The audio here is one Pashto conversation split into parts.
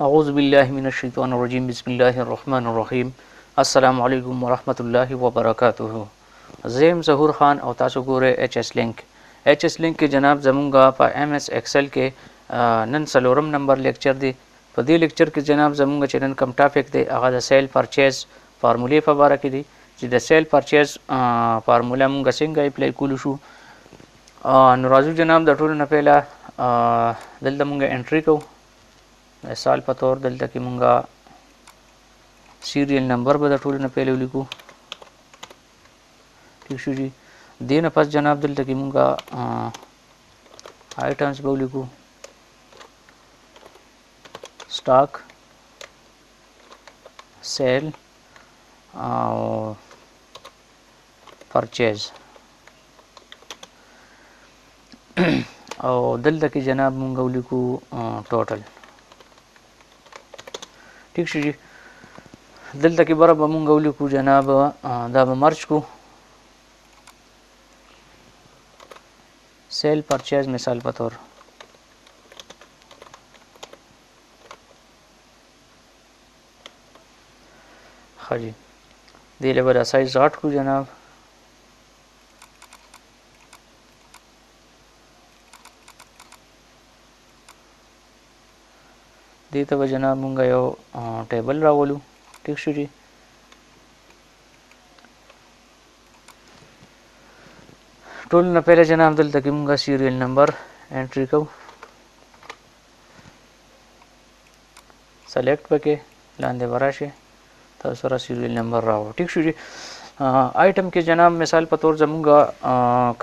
اعوذ باللہ من الشیطان الرجیم بسم اللہ الرحمن الرحیم السلام علیکم ورحمۃ اللہ وبرکاتہ. زیم ظهور خان او تاسو ګوره ایچ اس لینک کې جناب زمونږه په ایم ایس ایکسل کې نن څلورم نمبر لیکچر دی. په دې لیکچر کې جناب زمونږه چې نن کوم ټاپک دی هغه د سیل پرچیز فارمولې په باره کې دی چې د سیل پرچیز فارموله مونږه څنګه اپلای کولو شو. نو راځو جناب د ټولو نه پهله دلته مونږه انټری کوو. مثال په تور دلته کې مونږه سیریل نمبر به د ټولو نه پهله ولیکو. ٹھیک شو جی. دې نه پس جناب دلته کې مونږه آیټمز به ولیکو، سٹاک، سیل او پرچیز او دلته کې جناب مونږ ولیکو ټوټل. ٹھیک شو جی. دلته کې بره به مونږ ولیکو جناب دا به مرج کو سیل پرچیز مثال په تور. ښه جی. دې له به دا سایز غټ کړو جناب. دې ته به جناب مونږ یو ټیبل راولو. ٹھیک شو جی. ټول نه پهله جناب دلته کې مونږه سیریل نمبر انټری کوو. سلیکټ پکې لاندې به راشي تاسو سره سیریل نمبر راوړو. ٹھیک شو جی. آیټم کې جناب مثال په تور زمونږه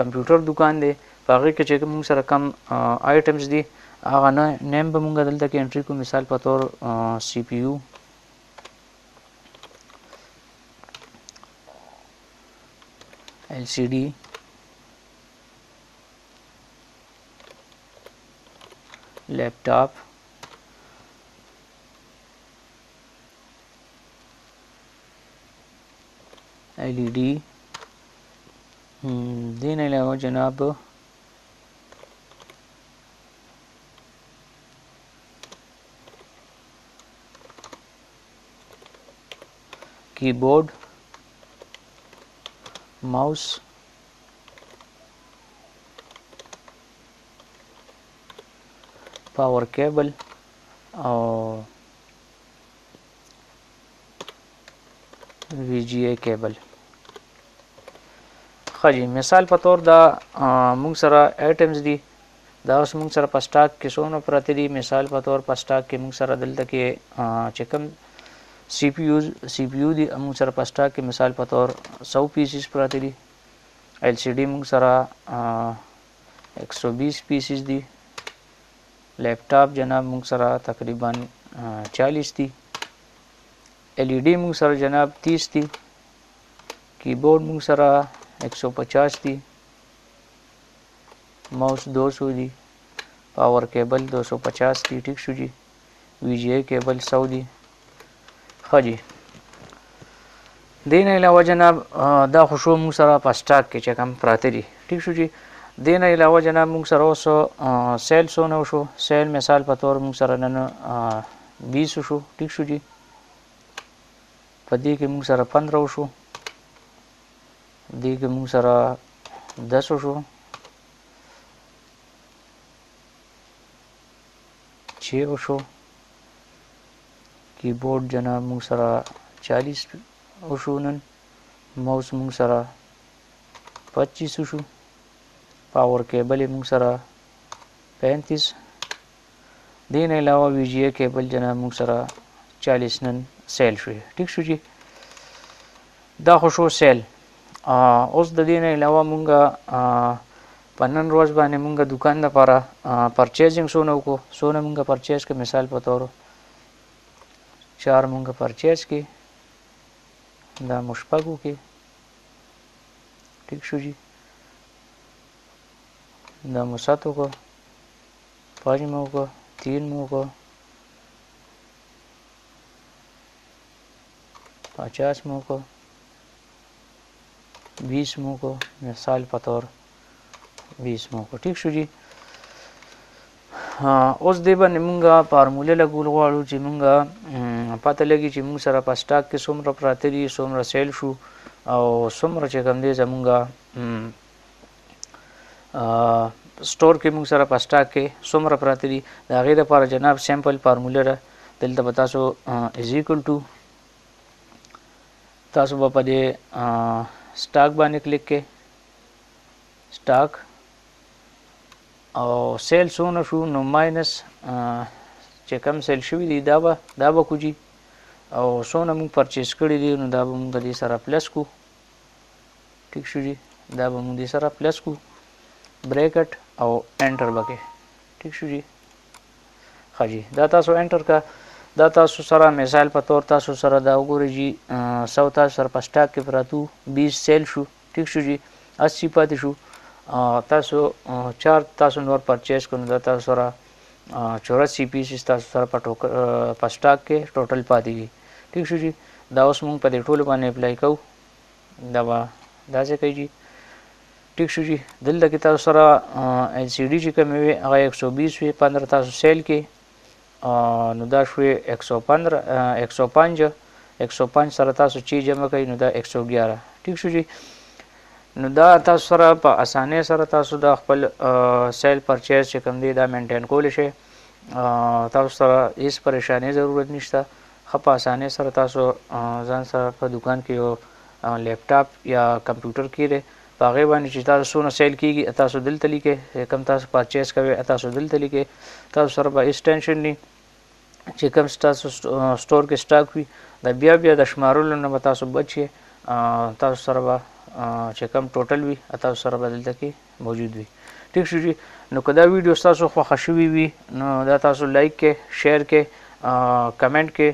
کمپیوټر دکان دی، په هغې کې چې مونږ سره کم آیټمز دي هغه نیم به مونږ دلته کې انټری کوو. مثال په تور سی پی یو، ایل سی ډي، لیپ ټاپ، ایل ای ډي. دې نه علاوه جناب کیبورڈ، ماؤس، پاور کیبل او وی جی اے کیبل. ښه جی. مثال په تور دا مونږ سره آیټمز دي، دا اوس مونږ سره په سټاک کې څونه پراته دي. مثال په تور په سټاک کې مونږ سره دلته کې چې کوم سی پی یو دي مونږ سره په سټاک کې مثال په تور 100 پیسز پراته دي. ایل سی ډي مونږ سره 120 پیسز دي. لیپ ټاپ جناب مونږ سره تقریبا 40 دي. ایل ای ډي مونږ سره جناب 30 دي. کیبورډ مونږ سره 150 دي. ماؤس 200 دي. پاور کیبل 250 دي. ٹھیک شو جی. وی جی اے کیبل 100 دي. ښه جی. دې نه علاوه جناب دا خو شو مونږ سره په سټاک کې چې کوم پراته دي. ٹھیک شو جی. دې نه علاوه جناب مونږ سره اوس سیل څونه وشو. سیل مثال په تور مونږ سره نن 20 وشو. ٹھیک شو جی. په دې کې مونږ سره 15 وشو. دې کې مونږ سره 10 وشو. 6 وشو. کیبورډ جناب مونږ سره 40 وشو نن. ماوس مونږ سره 25 وشو. پاور کیبل مونږ سره 35. دې نه علاوه وی جی اے کیبل جناب مونږ سره 40 نن سیل شوی. ٹھیک شو جی. دا خو شو سیل. اوس د دې نه علاوه مونږه په نن ورځ باندې مونږه دکان لپاره پرچیزینګ څونه وکړو. څونه مونږه پرچیز کړو. مثال په تور 4 مونږه پرچیز کړي. دا مو شپږ وکړي. ٹھیک شو جی. دا مو 7 وکړو. 5 مو وکړو. 3 مو وکړو. 50 مو وکړو. 20 مو وکړو. مثال په طور 20 مو وکړو. ٹھیک شو جی. اوس دې باندې مونږه فارموله لګول غواړو چې مونږه پته لګي چې مونږ سره په سټاک کې څومره پراته دي، څومره سیل شو او څومره چې کوم دی زمونږه سټور کې مونږ سره په سټاک کې څومره پراته دي. د هغې دپاره جناب سیمپل فارموله ده. دلته به تاسو از ایکول ټو تاسو به په دې سټاک باندې کلیک کې سټاک او سیل څونه شو نو ماینس چې کم سیل شوي دي دا به کوجي او څونه مونږ پرچیز کړي دي نو دا به مونږ دې سره پلس کو. ټیک شو جي، دا به مونږ دې سره پلس کو بریکټ او انټر وکړي. ټیک شو جي، ښه جي دا تاسو انټر کا. دا تاسو سره مثال په تور تاسو سره دا وګورئ جي 100 تاسو سره په سټاک کې پراتو 20 سیل شو. ټیک شو جي 80 پاتې شو. تاسو 4 تاسو نور پرچیز کړو دا تاسو سره 84 پیسز تاسو سره په سټاک کې ټوټل پاتې دي. ټیک شو جي دا اوس مونږ په دې ټولو باندې اپلای کوو. دا به داسې کوي جي. ټیک شو جي دلته کې تاسو سره ایل سی ډي چې کومې وي هغه 120 وي، 15 تاسو سیل کې نو دا شوې 105 سره تاسو چې جمع کوي نو دا 111. ټیک شو جي نو دا تاسو سره په اسانۍ سره تاسو د خپل سیل پرچیز چې کوم دی دا مینټین کولی شئ. تاسو سره هیڅ پریشانۍ ضرورت نشته. ښه په اسانۍ سره تاسو ځان سره په دکان کې یو لیپټاپ یا کمپیوټر کیږي په هغې باندې چې تاسو څونه سیل کیږي تاسو دلته لیکئ، کم تاسو پرچیز کوئ تاسو دلته لیکئ. تاسو سره به هیڅ ټینشن نه چې کوم تاسو سټور کې سټاک وي د بیا د شمارلو نه به تاسو بچ یې. تاسو سره به چې کوم ټوټل وي تاسو سره به دلته کې موجود وي. ټیک شو جي نو که دا ویډیو ستاسو خوښه شوي وي نو دا تاسو لایک کې، شیر کې، کمنټ کې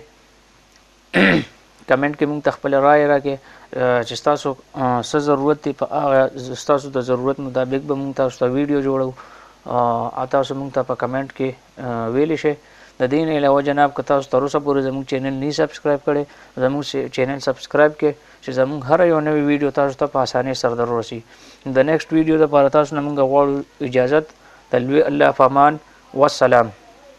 مونږ ته خپل رایې راکړئ چې ستاسو څه ضرورت دی. په هغه ستاسو د ضرورت مطابق به مونږ تاسو ته ویډیو جوړو. تاسو مونږ ته په کمنټ کې ویلی شئ. د دې نه علاوه جناب که تاسو تر اوسه پورې زموږ چینل نه سبسکرایب کړی زموږ چینل سبسکرایب کړئ چې زموږ هر یو نوی ویډیو تاسو ته په اسانۍ سره در ورسي. د نیکسټ ویډیو دپاره تاسو نه مونږ غواړو اجازت د لوی الله په امان. والسلام.